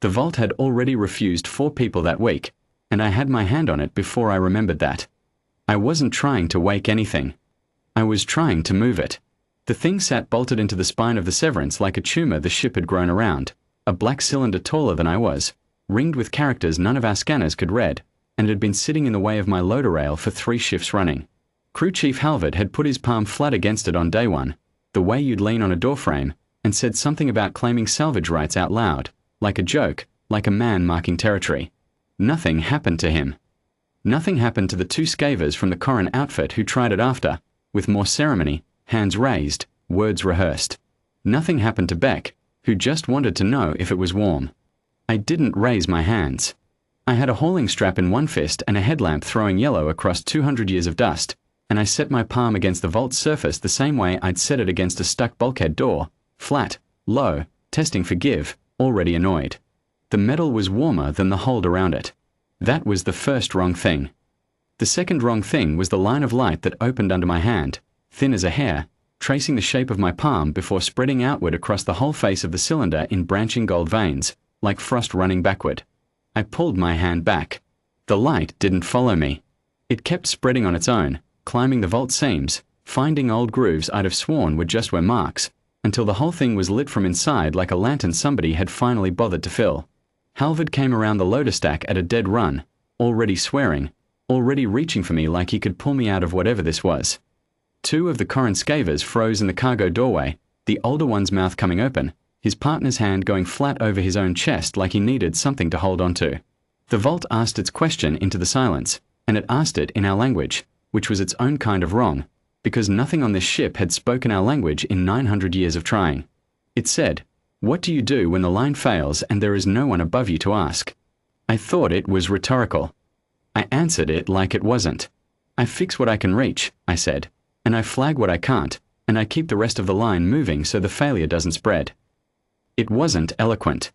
The vault had already refused 4 people that week, and I had my hand on it before I remembered that. I wasn't trying to wake anything. I was trying to move it. The thing sat bolted into the spine of the Severance like a tumor the ship had grown around, a black cylinder taller than I was, ringed with characters none of our scanners could read, and it had been sitting in the way of my loader rail for 3 shifts running. Crew Chief Halvard had put his palm flat against it on day 1, the way you'd lean on a doorframe, and said something about claiming salvage rights out loud, like a joke, like a man marking territory. Nothing happened to him. Nothing happened to the 2 scavers from the Corrin outfit who tried it after, with more ceremony, hands raised, words rehearsed. Nothing happened to Beck, who just wanted to know if it was warm. I didn't raise my hands. I had a hauling strap in one fist and a headlamp throwing yellow across 200 years of dust, and I set my palm against the vault's surface the same way I'd set it against a stuck bulkhead door, flat, low, testing for give, already annoyed. The metal was warmer than the hold around it. That was the first wrong thing. The second wrong thing was the line of light that opened under my hand, thin as a hair, tracing the shape of my palm before spreading outward across the whole face of the cylinder in branching gold veins, like frost running backward. I pulled my hand back. The light didn't follow me. It kept spreading on its own, climbing the vault seams, finding old grooves I'd have sworn were just where marks, until the whole thing was lit from inside like a lantern somebody had finally bothered to fill. Halvard came around the loader stack at a dead run, already swearing, already reaching for me like he could pull me out of whatever this was. 2 of the Corrin scavers froze in the cargo doorway, the older one's mouth coming open, his partner's hand going flat over his own chest like he needed something to hold onto. The vault asked its question into the silence, and it asked it in our language, which was its own kind of wrong, because nothing on this ship had spoken our language in 900 years of trying. It said, "What do you do when the line fails and there is no one above you to ask?" I thought it was rhetorical. I answered it like it wasn't. "I fix what I can reach," I said, "and I flag what I can't, and I keep the rest of the line moving so the failure doesn't spread." It wasn't eloquent.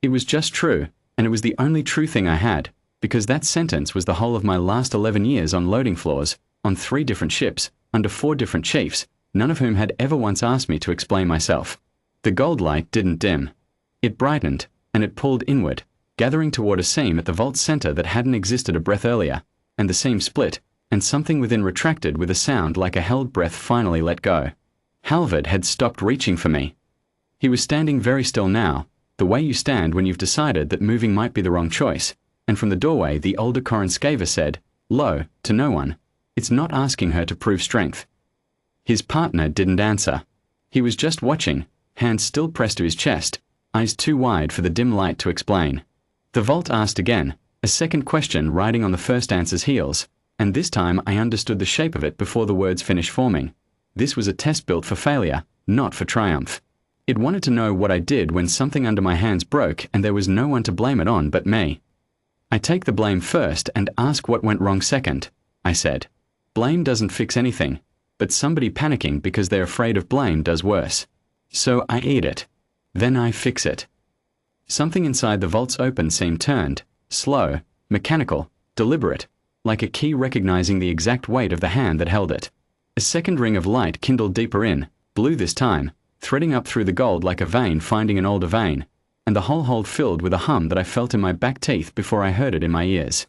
It was just true, and it was the only true thing I had, because that sentence was the whole of my last 11 years on loading floors, on 3 different ships, under 4 different chiefs, none of whom had ever once asked me to explain myself. The gold light didn't dim. It brightened, and it pulled inward, gathering toward a seam at the vault's center that hadn't existed a breath earlier, and the seam split, and something within retracted with a sound like a held breath finally let go. Halvard had stopped reaching for me. He was standing very still now, the way you stand when you've decided that moving might be the wrong choice, and from the doorway the older Corrin scaver said, low, to no one, "It's not asking her to prove strength." His partner didn't answer. He was just watching, hands still pressed to his chest, eyes too wide for the dim light to explain. The vault asked again, a second question riding on the first answer's heels, and this time I understood the shape of it before the words finished forming. This was a test built for failure, not for triumph. It wanted to know what I did when something under my hands broke and there was no one to blame it on but me. "I take the blame first and ask what went wrong second," I said. "Blame doesn't fix anything, but somebody panicking because they're afraid of blame does worse. So I eat it. Then I fix it." Something inside the vault's open seam turned, slow, mechanical, deliberate, like a key recognizing the exact weight of the hand that held it. A second ring of light kindled deeper in, blue this time, threading up through the gold like a vein finding an older vein, and the whole hold filled with a hum that I felt in my back teeth before I heard it in my ears.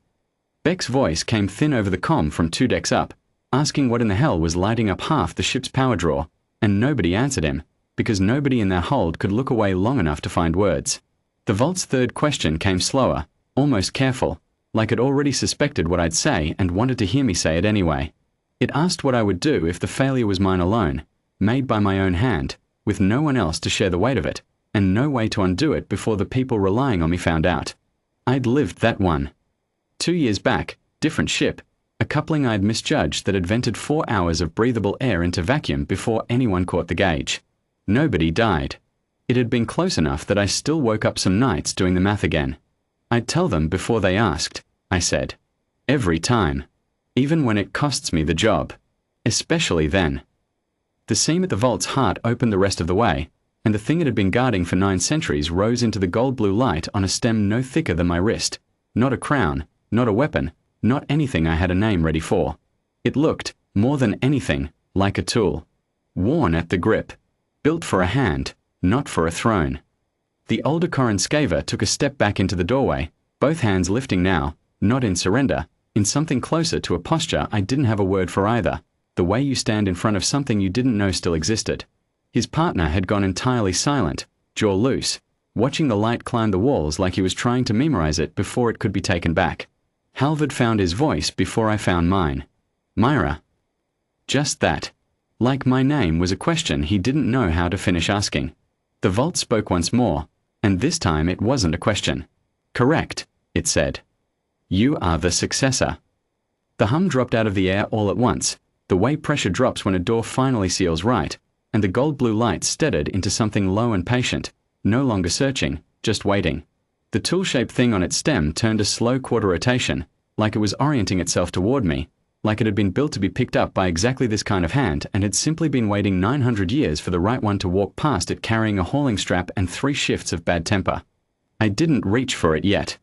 Beck's voice came thin over the comm from 2 decks up, asking what in the hell was lighting up half the ship's power draw, and nobody answered him, because nobody in their hold could look away long enough to find words. The vault's third question came slower, almost careful, like it already suspected what I'd say and wanted to hear me say it anyway. It asked what I would do if the failure was mine alone, made by my own hand, with no one else to share the weight of it, and no way to undo it before the people relying on me found out. I'd lived that one. 2 years back, different ship, a coupling I'd misjudged that had vented 4 hours of breathable air into vacuum before anyone caught the gauge. Nobody died. It had been close enough that I still woke up some nights doing the math again. I'd tell them before they asked, I said. Every time. Even when it costs me the job. Especially then. The seam at the vault's heart opened the rest of the way, and the thing it had been guarding for 9 centuries rose into the gold-blue light on a stem no thicker than my wrist. Not a crown, not a weapon, not anything I had a name ready for. It looked, more than anything, like a tool. Worn at the grip. Built for a hand, not for a throne. The older Scaver took a step back into the doorway, both hands lifting now, not in surrender, in something closer to a posture I didn't have a word for either, the way you stand in front of something you didn't know still existed. His partner had gone entirely silent, jaw loose, watching the light climb the walls like he was trying to memorize it before it could be taken back. Halvard found his voice before I found mine. Myra. Just that. Like my name was a question he didn't know how to finish asking. The vault spoke once more, and this time it wasn't a question. Correct, it said. You are the successor. The hum dropped out of the air all at once, the way pressure drops when a door finally seals right, and the gold-blue light steadied into something low and patient, no longer searching, just waiting. The tool-shaped thing on its stem turned a slow quarter rotation, like it was orienting itself toward me, like it had been built to be picked up by exactly this kind of hand and had simply been waiting 900 years for the right one to walk past it carrying a hauling strap and 3 shifts of bad temper. I didn't reach for it yet.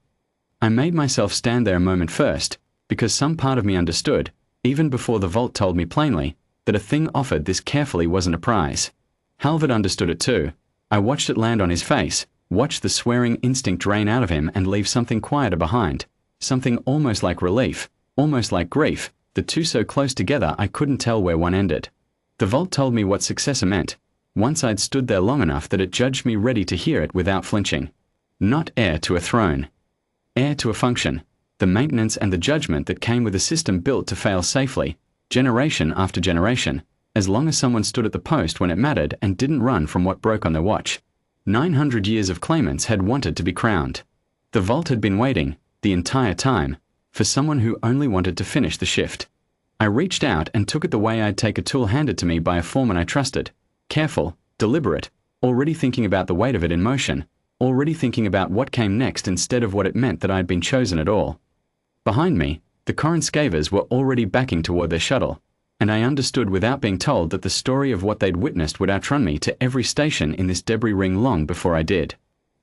I made myself stand there a moment first, because some part of me understood, even before the vault told me plainly, that a thing offered this carefully wasn't a prize. Halvard understood it too. I watched it land on his face, watched the swearing instinct drain out of him and leave something quieter behind, something almost like relief, almost like grief, the two so close together I couldn't tell where one ended. The vault told me what successor meant, once I'd stood there long enough that it judged me ready to hear it without flinching. Not heir to a throne. Heir to a function, the maintenance and the judgment that came with a system built to fail safely, generation after generation, as long as someone stood at the post when it mattered and didn't run from what broke on their watch. 900 years of claimants had wanted to be crowned. The vault had been waiting, the entire time, for someone who only wanted to finish the shift. I reached out and took it the way I'd take a tool handed to me by a foreman I trusted, careful, deliberate, already thinking about the weight of it in motion, already thinking about what came next instead of what it meant that I'd been chosen at all. Behind me, the Scavers were already backing toward their shuttle, and I understood without being told that the story of what they'd witnessed would outrun me to every station in this debris ring long before I did.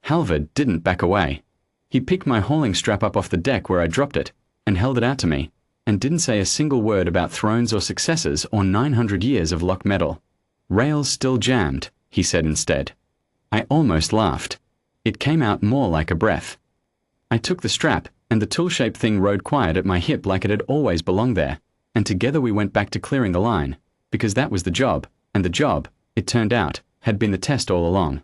Halvard didn't back away. He picked my hauling strap up off the deck where I dropped it, and held it out to me, and didn't say a single word about thrones or successors or 900 years of locked metal. Rails still jammed, he said instead. I almost laughed. It came out more like a breath. I took the strap, and the tool-shaped thing rode quiet at my hip like it had always belonged there, and together we went back to clearing the line, because that was the job, and the job, it turned out, had been the test all along.